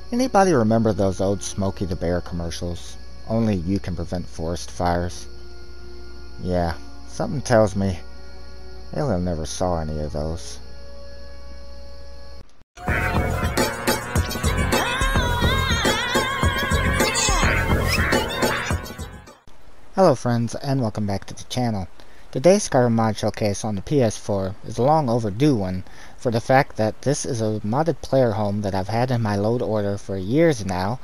Anybody remember those old Smokey the Bear commercials? Only you can prevent forest fires. Yeah, something tells me Alien never saw any of those. Hello friends, and welcome back to the channel. Today's Skyrim mod showcase on the PS4 is a long overdue one, for the fact that this is a modded player home that I've had in my load order for years now,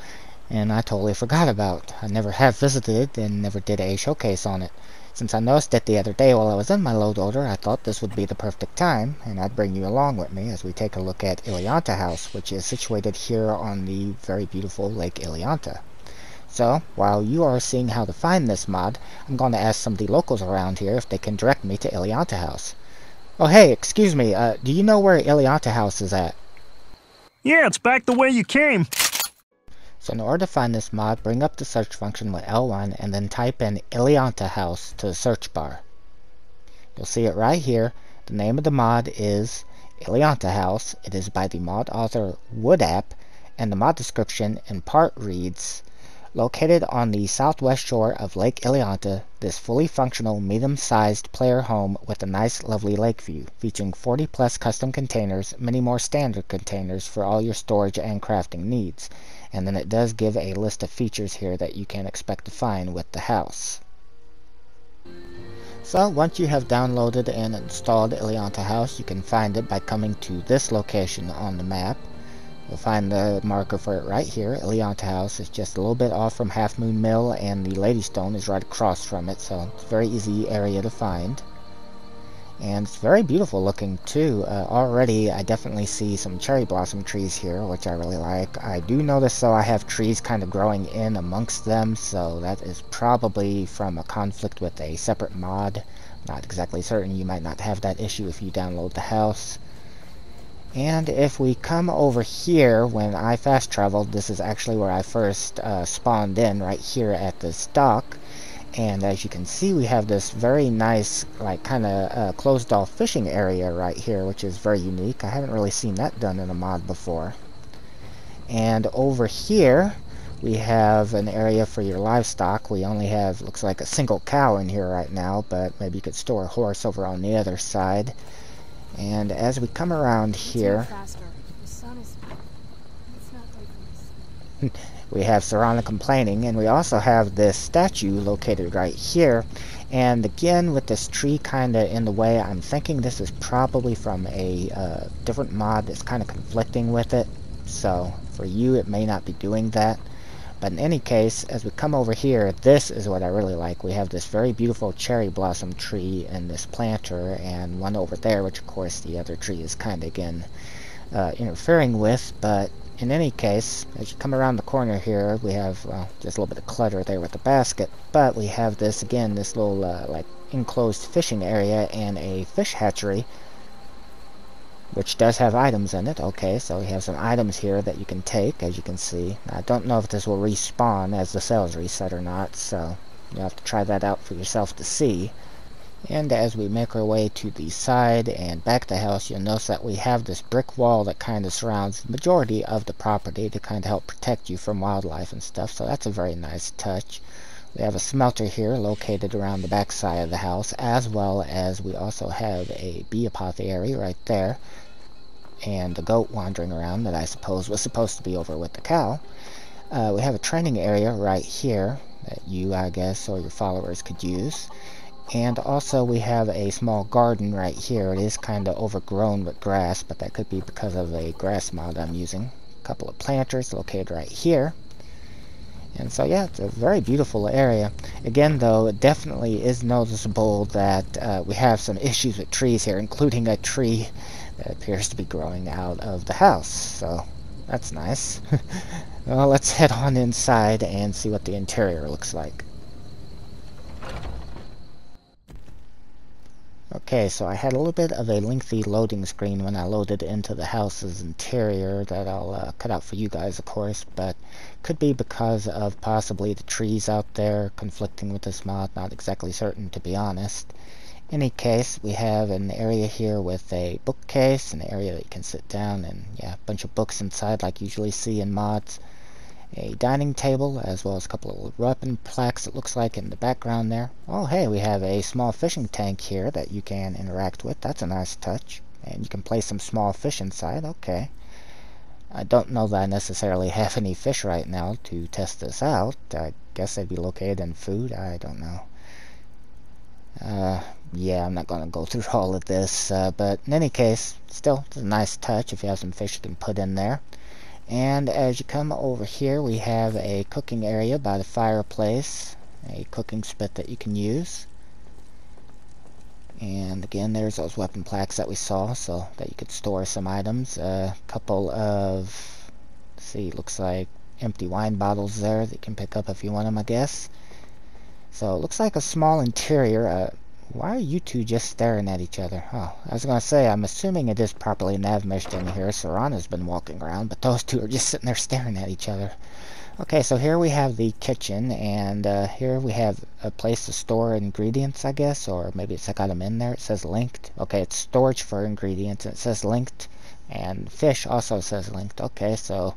and I totally forgot about. I never have visited it and never did a showcase on it. Since I noticed it the other day while I was in my load order, I thought this would be the perfect time, and I'd bring you along with me as we take a look at ILINALTA House, which is situated here on the very beautiful Lake Ilinata. So, while you are seeing how to find this mod, I'm going to ask some of the locals around here if they can direct me to ILINALTA House. Oh hey, excuse me, do you know where ILINALTA House is at? Yeah, it's back the way you came. So in order to find this mod, bring up the search function with L1 and then type in ILINALTA House to the search bar. You'll see it right here. The name of the mod is ILINALTA House. It is by the Mod Author Woodap, and the mod description in part reads, located on the southwest shore of Lake Ilinata, this fully functional, medium-sized player home with a nice, lovely lake view, featuring 40-plus custom containers, many more standard containers for all your storage and crafting needs. And then it does give a list of features here that you can expect to find with the house. So, once you have downloaded and installed ILINALTA House, you can find it by coming to this location on the map. You'll find the marker for it right here. ILINALTA House is just a little bit off from Half Moon Mill, and the Lady Stone is right across from it, so it's a very easy area to find. And it's very beautiful looking too. Already I definitely see some cherry blossom trees here, which I really like. I do notice though I have trees kind of growing in amongst them, so that is probably from a conflict with a separate mod. Not exactly certain. You might not have that issue if you download the house. And if we come over here, when I fast traveled, this is actually where I first spawned in, right here at this dock. And as you can see, we have this very nice, like, kind of closed-off fishing area right here, which is very unique. I haven't really seen that done in a mod before. And over here, we have an area for your livestock. We only have, looks like, a single cow in here right now, but maybe you could store a horse over on the other side. And as we come around here, we have Serana complaining, and we also have this statue located right here. And again, with this tree kind of in the way, I'm thinking this is probably from a different mod that's kind of conflicting with it. So for you, it may not be doing that. But in any case, as we come over here, this is what I really like. We have this very beautiful cherry blossom tree in this planter, and one over there, which of course the other tree is kind of again interfering with. But in any case, as you come around the corner here, we have, well, just a little bit of clutter there with the basket. But we have this, again, this little like enclosed fishing area and a fish hatchery, which does have items in it. Okay, so we have some items here that you can take, as you can see. Now, I don't know if this will respawn as the cells reset or not, so you'll have to try that out for yourself to see. And as we make our way to the side and back to the house, you'll notice that we have this brick wall that kind of surrounds the majority of the property to kind of help protect you from wildlife and stuff, so that's a very nice touch. We have a smelter here located around the back side of the house, as well as we also have a bee apothecary right there, and a goat wandering around that I suppose was supposed to be over with the cow. We have a training area right here that you, I guess, or your followers could use. And also we have a small garden right here. It is kind of overgrown with grass, but that could be because of a grass mod I'm using. A couple of planters located right here. And so yeah, it's a very beautiful area. Again though, it definitely is noticeable that we have some issues with trees here, including a tree that appears to be growing out of the house. So that's nice. Well, let's head on inside and see what the interior looks like. Okay, so I had a little bit of a lengthy loading screen when I loaded into the house's interior that I'll cut out for you guys, of course, but could be because of possibly the trees out there conflicting with this mod, not exactly certain to be honest. Any case, we have an area here with a bookcase, an area that you can sit down and, yeah, a bunch of books inside like you usually see in mods. A dining table, as well as a couple of weapon plaques, it looks like, in the background there. Oh, hey, we have a small fishing tank here that you can interact with. That's a nice touch. And you can place some small fish inside. Okay. I don't know that I necessarily have any fish right now to test this out. I guess they'd be located in food. I don't know. Yeah, I'm not going to go through all of this, but in any case, still, it's a nice touch if you have some fish you can put in there. And as you come over here, we have a cooking area by the fireplace, a cooking spit that you can use. And again, there's those weapon plaques that we saw, so that you could store some items. A couple of, let's see, looks like empty wine bottles there that you can pick up if you want them, I guess. So it looks like a small interior. Why are you two just staring at each other? Oh, I was going to say, I'm assuming it is properly nav meshed in here. Serana's been walking around, but those two are just sitting there staring at each other. Okay, so here we have the kitchen, and here we have a place to store ingredients, I guess, or maybe it's got them in there. It says linked. Okay, it's storage for ingredients, and it says linked, and fish also says linked. Okay, so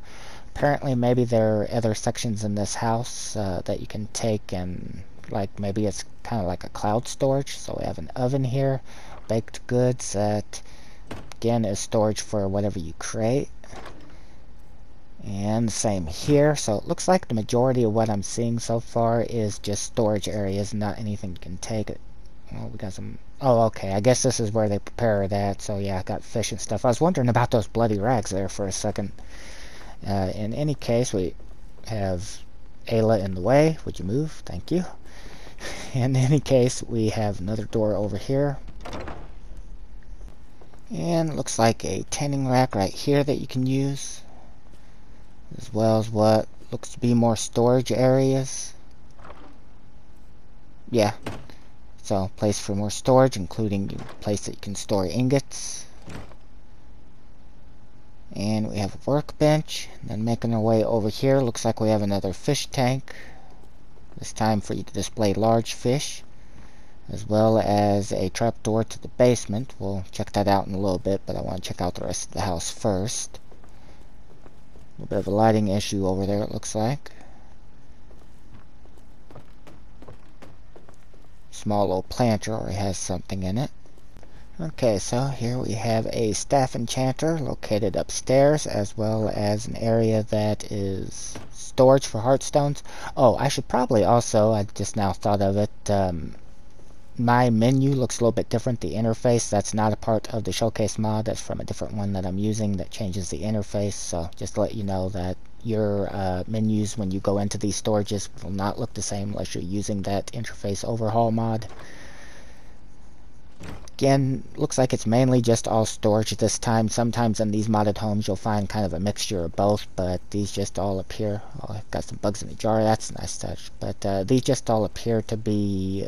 apparently maybe there are other sections in this house that you can take and, like, maybe it's kind of like a cloud storage. So we have an oven here, baked goods that, again, is storage for whatever you create. And the same here. So it looks like the majority of what I'm seeing so far is just storage areas, not anything you can take. Well, we got some... Oh, okay. I guess this is where they prepare that. So yeah, I got fish and stuff. I was wondering about those bloody rags there for a second. In any case, we have Ayla in the way. Would you move? Thank you. In any case, we have another door over here. And it looks like a tanning rack right here that you can use, as well as what looks to be more storage areas. Yeah, so place for more storage, including a place that you can store ingots. And we have a workbench. And then making our way over here, looks like we have another fish tank. This time for you to display large fish, as well as a trapdoor to the basement. We'll check that out in a little bit, but I want to check out the rest of the house first. A little bit of a lighting issue over there, it looks like. Small little planter, or it has something in it. Okay, so here we have a staff enchanter located upstairs, as well as an area that is storage for heartstones. Oh, I should probably also, I just now thought of it, my menu looks a little bit different. The interface, that's not a part of the showcase mod. That's from a different one that I'm using that changes the interface. So just to let you know that your menus when you go into these storages will not look the same unless you're using that interface overhaul mod. Again, looks like it's mainly just all storage this time. Sometimes in these modded homes you'll find kind of a mixture of both, but these just all appear... Oh, I've got some bugs in the jar. That's a nice touch. But these just all appear to be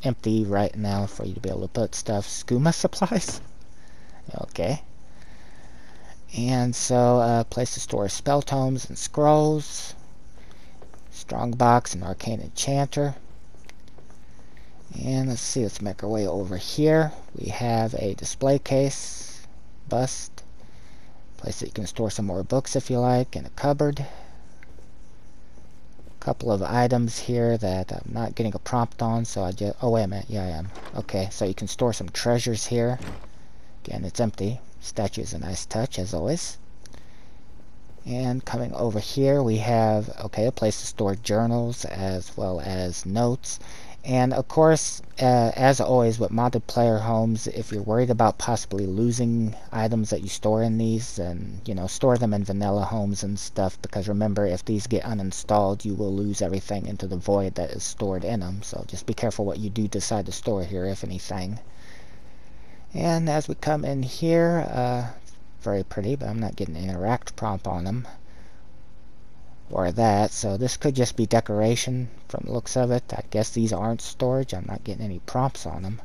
empty right now for you to be able to put stuff. Skooma supplies? Okay. And so, place to store spell tomes and scrolls. Strongbox and arcane enchanter. And let's see, let's make our way over here. We have a display case, bust, place that you can store some more books if you like, and a cupboard. A couple of items here that I'm not getting a prompt on, so I just... Oh, wait a minute. Yeah, I am. Okay, so you can store some treasures here. Again, it's empty. Statue is a nice touch, as always. And coming over here, we have, okay, a place to store journals as well as notes. And of course, as always with modded player homes, if you're worried about possibly losing items that you store in these, then, you know, store them in vanilla homes and stuff, because remember, if these get uninstalled, you will lose everything into the void that is stored in them. So just be careful what you do decide to store here, if anything. And as we come in here, very pretty, but I'm not getting an interact prompt on them. Or that, so this could just be decoration from the looks of it. I guess these aren't storage. I'm not getting any prompts on them.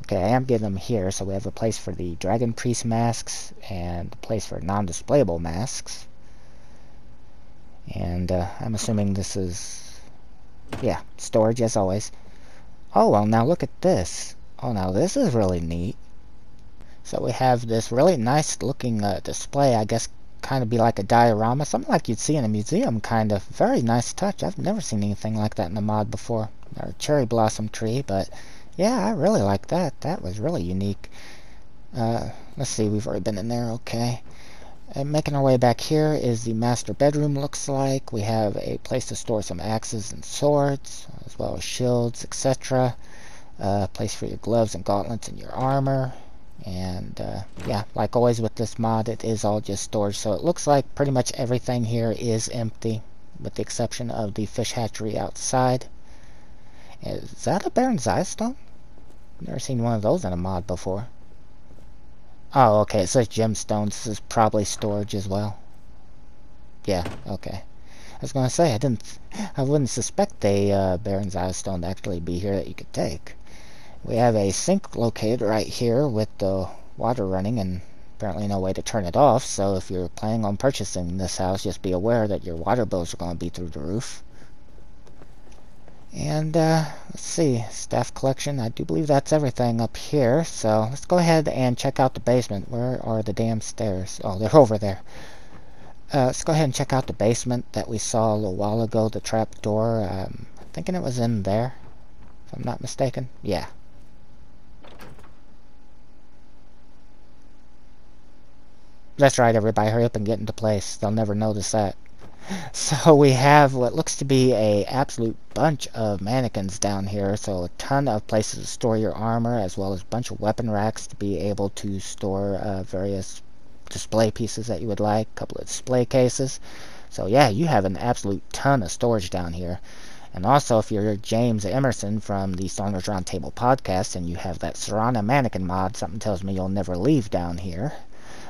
Okay, I am getting them here, so we have a place for the Dragon Priest masks and a place for non-displayable masks. And I'm assuming this is, yeah, storage as always. Oh, well, now look at this. Oh, now this is really neat. So we have this really nice looking display, I guess kind of be like a diorama, something like you'd see in a museum, kind of. Very nice touch. I've never seen anything like that in a mod before. Or a cherry blossom tree, but yeah, I really like that. That was really unique. Let's see, we've already been in there, okay. And making our way back here is the master bedroom, looks like. We have a place to store some axes and swords, as well as shields, etc. Place for your gloves and gauntlets and your armor. And yeah, like always with this mod, it is all just storage. So it looks like pretty much everything here is empty, with the exception of the fish hatchery outside. Is that a Baron's Eye stone? Never seen one of those in a mod before. Oh, okay, it says gemstones. This is probably storage as well. Yeah, okay. I was gonna say, I wouldn't suspect a Baron's Eye stone to actually be here that you could take. We have a sink located right here with the water running and apparently no way to turn it off, so if you're planning on purchasing this house, just be aware that your water bills are going to be through the roof. And let's see, staff collection, I do believe that's everything up here, so let's go ahead and check out the basement. Where are the damn stairs? Oh, they're over there. Let's go ahead and check out the basement that we saw a little while ago, the trap door. I'm thinking it was in there, if I'm not mistaken. Yeah. That's right, everybody. Hurry up and get into place. They'll never notice that. So we have what looks to be a absolute bunch of mannequins down here. So a ton of places to store your armor, as well as a bunch of weapon racks to be able to store various display pieces that you would like. A couple of display cases. So yeah, you have an absolute ton of storage down here. And also, if you're James Emerson from the Stoners Roundtable podcast and you have that Serrana mannequin mod, something tells me you'll never leave down here.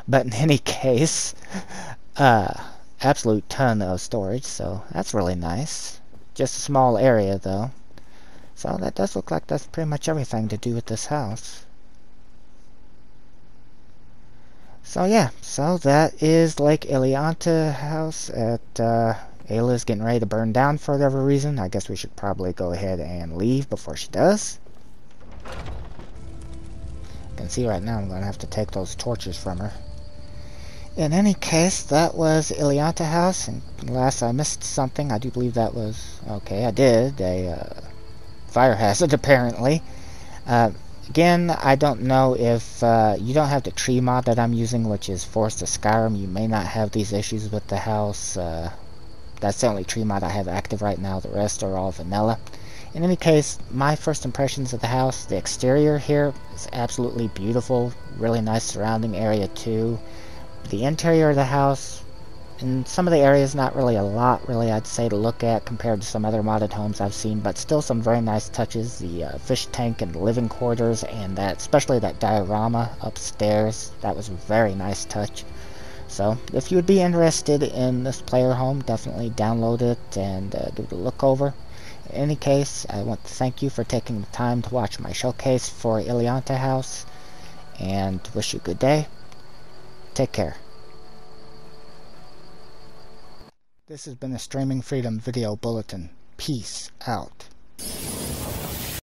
But in any case, absolute ton of storage, so that's really nice. Just a small area, though. So that does look like that's pretty much everything to do with this house. So yeah, so that is Lake Ilinata house at Ayla's getting ready to burn down for whatever reason. I guess we should probably go ahead and leave before she does. You can see right now I'm going to have to take those torches from her. In any case, that was Ilinata House, and unless I missed something, I do believe that was, okay, I did, a fire hazard apparently. Again, I don't know if you don't have the tree mod that I'm using, which is Forest of Skyrim. You may not have these issues with the house. That's the only tree mod I have active right now. The rest are all vanilla. In any case, my first impressions of the house, the exterior here is absolutely beautiful. Really nice surrounding area too. The interior of the house, in some of the areas, not really a lot, really, I'd say, to look at compared to some other modded homes I've seen, but still some very nice touches. The fish tank and the living quarters, and that, especially that diorama upstairs, that was a very nice touch. So, if you would be interested in this player home, definitely download it and give it a look over. In any case, I want to thank you for taking the time to watch my showcase for Ilinalta House, and wish you a good day. Take care. This has been a Streaming Freedom Video Bulletin. Peace out.